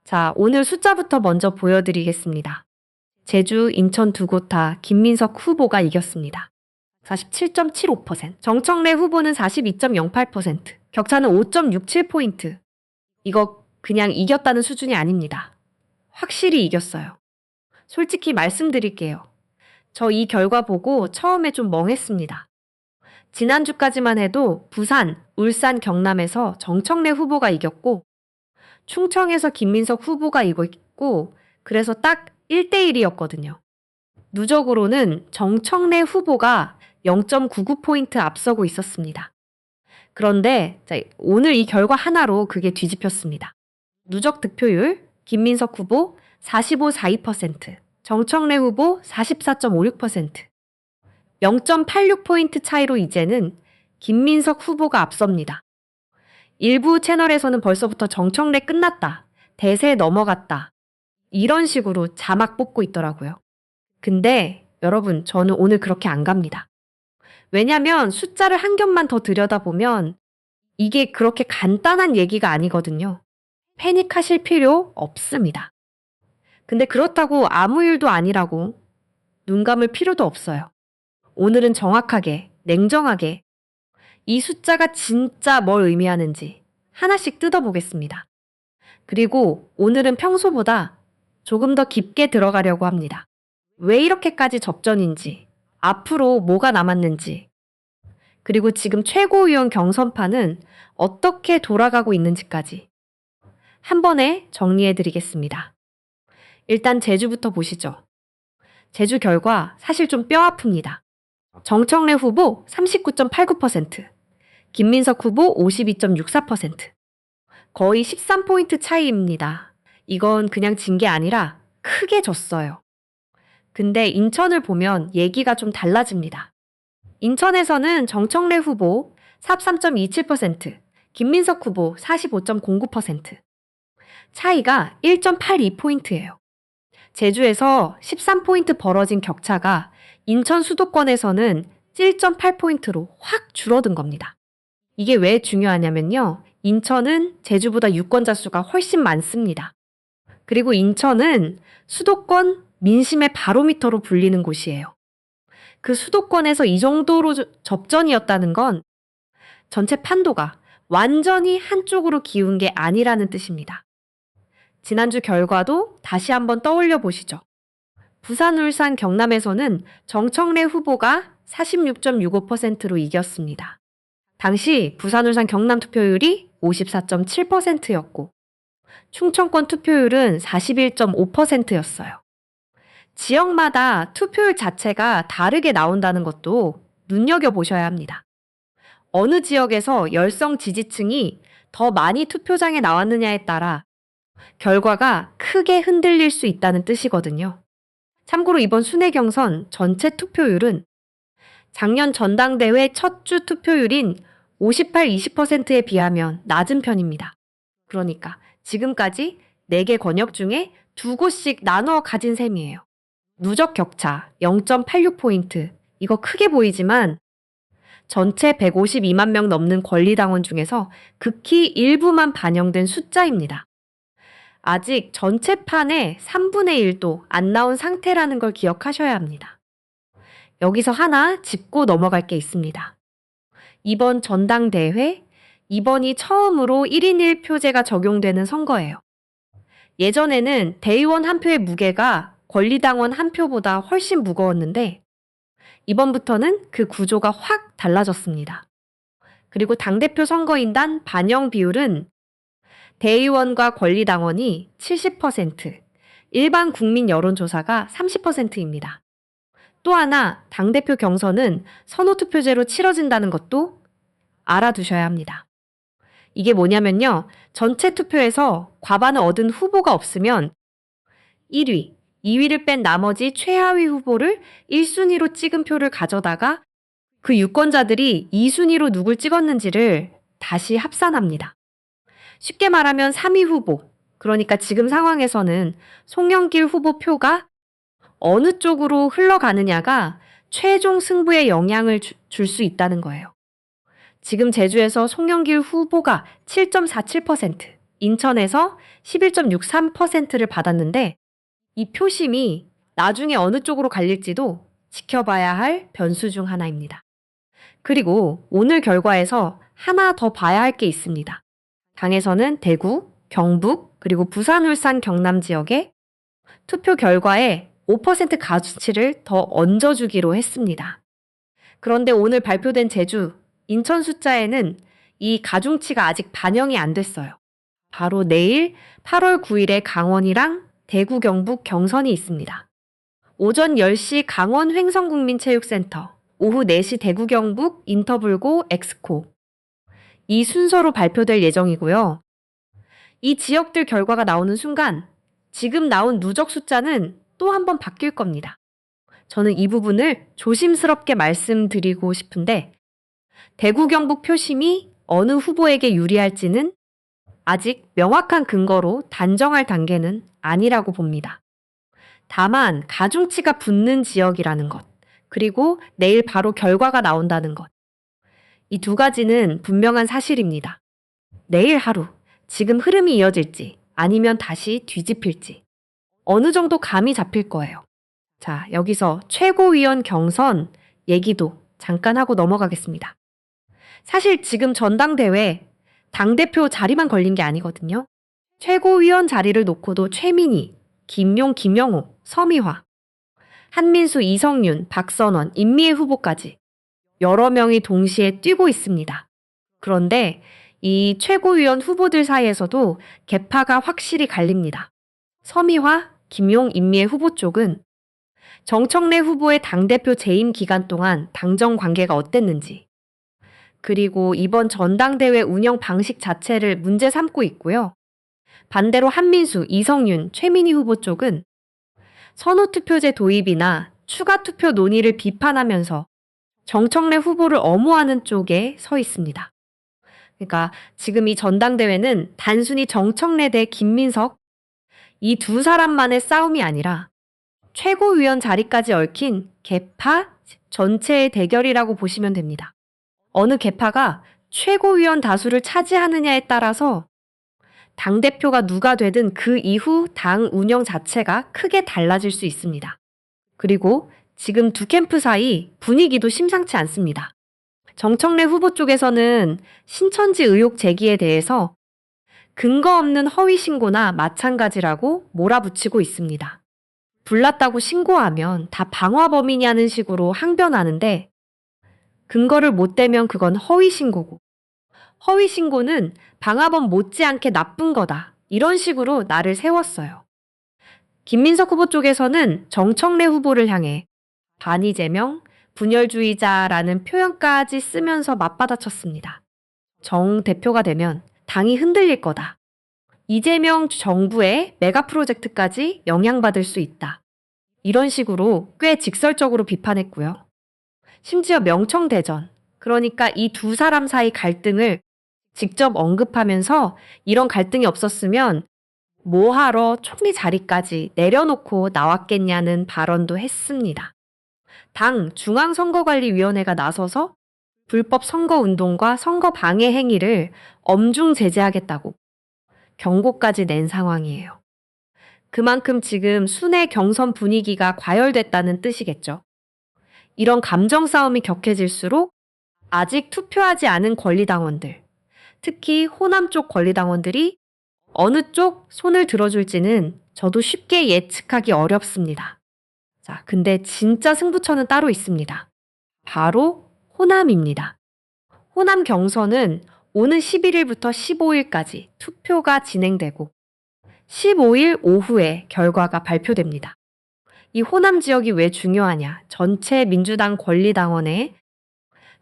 자, 오늘 숫자부터 먼저 보여드리겠습니다. 제주, 인천 두 곳 다 김민석 후보가 이겼습니다. 47.75%. 정청래 후보는 42.08%. 격차는 5.67포인트. 이거 그냥 이겼다는 수준이 아닙니다. 확실히 이겼어요. 솔직히 말씀드릴게요. 저 이 결과 보고 처음에 좀 멍했습니다. 지난주까지만 해도 부산, 울산, 경남에서 정청래 후보가 이겼고 충청에서 김민석 후보가 이겼고 그래서 딱 1대1이었거든요. 누적으로는 정청래 후보가 0.99포인트 앞서고 있었습니다. 그런데 오늘 이 결과 하나로 그게 뒤집혔습니다. 누적 득표율 김민석 후보 45.42%, 정청래 후보 44.56%. 0.86포인트 차이로 이제는 김민석 후보가 앞섭니다. 일부 채널에서는 벌써부터 정청래 끝났다, 대세 넘어갔다 이런 식으로 자막 뽑고 있더라고요. 근데 여러분 저는 오늘 그렇게 안 갑니다. 왜냐면 숫자를 한 겹만 더 들여다보면 이게 그렇게 간단한 얘기가 아니거든요. 패닉하실 필요 없습니다. 근데 그렇다고 아무 일도 아니라고 눈 감을 필요도 없어요. 오늘은 정확하게, 냉정하게 이 숫자가 진짜 뭘 의미하는지 하나씩 뜯어보겠습니다. 그리고 오늘은 평소보다 조금 더 깊게 들어가려고 합니다. 왜 이렇게까지 접전인지, 앞으로 뭐가 남았는지, 그리고 지금 최고위원 경선판은 어떻게 돌아가고 있는지까지 한 번에 정리해드리겠습니다. 일단 제주부터 보시죠. 제주 결과 사실 좀 뼈 아픕니다. 정청래 후보 39.89%, 김민석 후보 52.64%. 거의 13포인트 차이입니다. 이건 그냥 진 게 아니라 크게 졌어요. 근데 인천을 보면 얘기가 좀 달라집니다. 인천에서는 정청래 후보 43.27%, 김민석 후보 45.09%. 차이가 1.82포인트예요. 제주에서 13포인트 벌어진 격차가 인천 수도권에서는 1.8포인트로 확 줄어든 겁니다. 이게 왜 중요하냐면요. 인천은 제주보다 유권자 수가 훨씬 많습니다. 그리고 인천은 수도권 민심의 바로미터로 불리는 곳이에요. 그 수도권에서 이 정도로 접전이었다는 건 전체 판도가 완전히 한쪽으로 기운 게 아니라는 뜻입니다. 지난주 결과도 다시 한번 떠올려 보시죠. 부산, 울산, 경남에서는 정청래 후보가 46.65%로 이겼습니다. 당시 부산, 울산, 경남 투표율이 54.7%였고 충청권 투표율은 41.5%였어요. 지역마다 투표율 자체가 다르게 나온다는 것도 눈여겨보셔야 합니다. 어느 지역에서 열성 지지층이 더 많이 투표장에 나왔느냐에 따라 결과가 크게 흔들릴 수 있다는 뜻이거든요. 참고로 이번 순회 경선 전체 투표율은 작년 전당대회 첫 주 투표율인 58-20%에 비하면 낮은 편입니다. 그러니까 지금까지 4개 권역 중에 2곳씩 나눠 가진 셈이에요. 누적 격차 0.86포인트. 이거 크게 보이지만 전체 152만 명 넘는 권리당원 중에서 극히 일부만 반영된 숫자입니다. 아직 전체 판의 3분의 1도 안 나온 상태라는 걸 기억하셔야 합니다. 여기서 하나 짚고 넘어갈 게 있습니다. 이번 전당대회, 이번이 처음으로 1인 1표제가 적용되는 선거예요. 예전에는 대의원 한 표의 무게가 권리당원 한 표보다 훨씬 무거웠는데 이번부터는 그 구조가 확 달라졌습니다. 그리고 당대표 선거인단 반영 비율은 대의원과 권리당원이 70%, 일반 국민 여론조사가 30%입니다. 또 하나 당대표 경선은 선호투표제로 치러진다는 것도 알아두셔야 합니다. 이게 뭐냐면요. 전체 투표에서 과반을 얻은 후보가 없으면 1위, 2위를 뺀 나머지 최하위 후보를 1순위로 찍은 표를 가져다가 그 유권자들이 2순위로 누굴 찍었는지를 다시 합산합니다. 쉽게 말하면 3위 후보, 그러니까 지금 상황에서는 송영길 후보 표가 어느 쪽으로 흘러가느냐가 최종 승부에 영향을 줄 수 있다는 거예요. 지금 제주에서 송영길 후보가 7.47%, 인천에서 11.63%를 받았는데 이 표심이 나중에 어느 쪽으로 갈릴지도 지켜봐야 할 변수 중 하나입니다. 그리고 오늘 결과에서 하나 더 봐야 할 게 있습니다. 당에서는 대구, 경북, 그리고 부산, 울산, 경남 지역에 투표 결과에 5% 가중치를 더 얹어주기로 했습니다. 그런데 오늘 발표된 제주, 인천 숫자에는 이 가중치가 아직 반영이 안 됐어요. 바로 내일 8월 9일에 강원이랑 대구, 경북, 경선이 있습니다. 오전 10시 강원 횡성국민체육센터, 오후 4시 대구, 경북, 인터불고, 엑스코. 이 순서로 발표될 예정이고요. 이 지역들 결과가 나오는 순간 지금 나온 누적 숫자는 또 한 번 바뀔 겁니다. 저는 이 부분을 조심스럽게 말씀드리고 싶은데 대구 경북 표심이 어느 후보에게 유리할지는 아직 명확한 근거로 단정할 단계는 아니라고 봅니다. 다만 가중치가 붙는 지역이라는 것, 그리고 내일 바로 결과가 나온다는 것. 이 두 가지는 분명한 사실입니다. 내일 하루, 지금 흐름이 이어질지 아니면 다시 뒤집힐지 어느 정도 감이 잡힐 거예요. 자, 여기서 최고위원 경선 얘기도 잠깐 하고 넘어가겠습니다. 사실 지금 전당대회 당대표 자리만 걸린 게 아니거든요. 최고위원 자리를 놓고도 최민희, 김용, 김영호, 서미화, 한민수, 이성윤, 박선원, 임미애 후보까지 여러 명이 동시에 뛰고 있습니다. 그런데 이 최고위원 후보들 사이에서도 계파가 확실히 갈립니다. 서미화, 김용, 임미애 후보 쪽은 정청래 후보의 당대표 재임 기간 동안 당정 관계가 어땠는지, 그리고 이번 전당대회 운영 방식 자체를 문제 삼고 있고요. 반대로 한민수, 이성윤, 최민희 후보 쪽은 선호투표제 도입이나 추가 투표 논의를 비판하면서 정청래 후보를 엄호하는 쪽에 서 있습니다. 그러니까 지금 이 전당대회는 단순히 정청래 대 김민석 이 두 사람만의 싸움이 아니라 최고위원 자리까지 얽힌 계파 전체의 대결이라고 보시면 됩니다. 어느 계파가 최고위원 다수를 차지하느냐에 따라서 당대표가 누가 되든 그 이후 당 운영 자체가 크게 달라질 수 있습니다. 그리고 지금 두 캠프 사이 분위기도 심상치 않습니다. 정청래 후보 쪽에서는 신천지 의혹 제기에 대해서 근거 없는 허위 신고나 마찬가지라고 몰아붙이고 있습니다. 불났다고 신고하면 다 방화범이냐는 식으로 항변하는데 근거를 못 대면 그건 허위 신고고 허위 신고는 방화범 못지않게 나쁜 거다. 이런 식으로 나를 세웠어요. 김민석 후보 쪽에서는 정청래 후보를 향해 반이재명, 분열주의자라는 표현까지 쓰면서 맞받아쳤습니다. 정 대표가 되면 당이 흔들릴 거다. 이재명 정부의 메가 프로젝트까지 영향받을 수 있다. 이런 식으로 꽤 직설적으로 비판했고요. 심지어 명청대전, 그러니까 이 두 사람 사이 갈등을 직접 언급하면서 이런 갈등이 없었으면 뭐하러 총리 자리까지 내려놓고 나왔겠냐는 발언도 했습니다. 당 중앙선거관리위원회가 나서서 불법 선거운동과 선거 방해 행위를 엄중 제재하겠다고 경고까지 낸 상황이에요. 그만큼 지금 순회 경선 분위기가 과열됐다는 뜻이겠죠. 이런 감정 싸움이 격해질수록 아직 투표하지 않은 권리당원들, 특히 호남 쪽 권리당원들이 어느 쪽 손을 들어줄지는 저도 쉽게 예측하기 어렵습니다. 자, 근데 진짜 승부처는 따로 있습니다. 바로 호남입니다. 호남 경선은 오는 11일부터 15일까지 투표가 진행되고 15일 오후에 결과가 발표됩니다. 이 호남 지역이 왜 중요하냐? 전체 민주당 권리당원의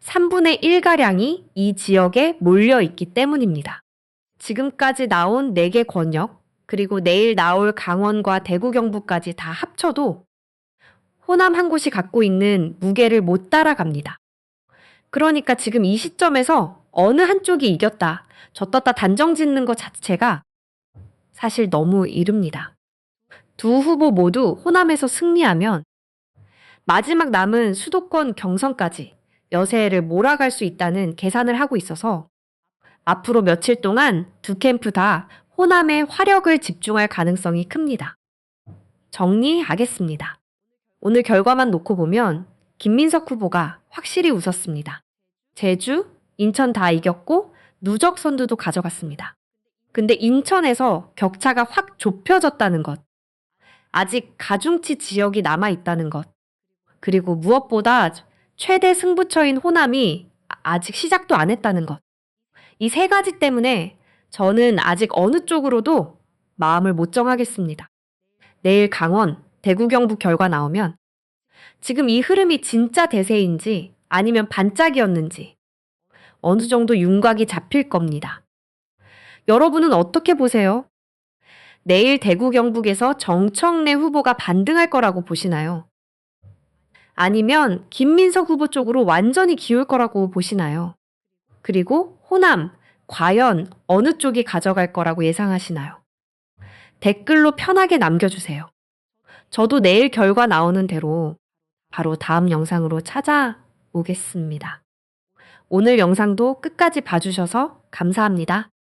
3분의 1가량이 이 지역에 몰려 있기 때문입니다. 지금까지 나온 4개 권역, 그리고 내일 나올 강원과 대구 경북까지 다 합쳐도 호남 한 곳이 갖고 있는 무게를 못 따라갑니다. 그러니까 지금 이 시점에서 어느 한쪽이 이겼다, 졌다 단정 짓는 것 자체가 사실 너무 이릅니다. 두 후보 모두 호남에서 승리하면 마지막 남은 수도권 경선까지 여세를 몰아갈 수 있다는 계산을 하고 있어서 앞으로 며칠 동안 두 캠프 다 호남에 화력을 집중할 가능성이 큽니다. 정리하겠습니다. 오늘 결과만 놓고 보면 김민석 후보가 확실히 웃었습니다. 제주, 인천 다 이겼고 누적 선두도 가져갔습니다. 근데 인천에서 격차가 확 좁혀졌다는 것, 아직 가중치 지역이 남아 있다는 것, 그리고 무엇보다 최대 승부처인 호남이 아직 시작도 안 했다는 것. 이 세 가지 때문에 저는 아직 어느 쪽으로도 마음을 못 정하겠습니다. 내일 강원, 대구 경북 결과 나오면 지금 이 흐름이 진짜 대세인지 아니면 반짝이었는지 어느 정도 윤곽이 잡힐 겁니다. 여러분은 어떻게 보세요? 내일 대구 경북에서 정청래 후보가 반등할 거라고 보시나요? 아니면 김민석 후보 쪽으로 완전히 기울 거라고 보시나요? 그리고 호남, 과연 어느 쪽이 가져갈 거라고 예상하시나요? 댓글로 편하게 남겨주세요. 저도 내일 결과 나오는 대로 바로 다음 영상으로 찾아오겠습니다. 오늘 영상도 끝까지 봐주셔서 감사합니다.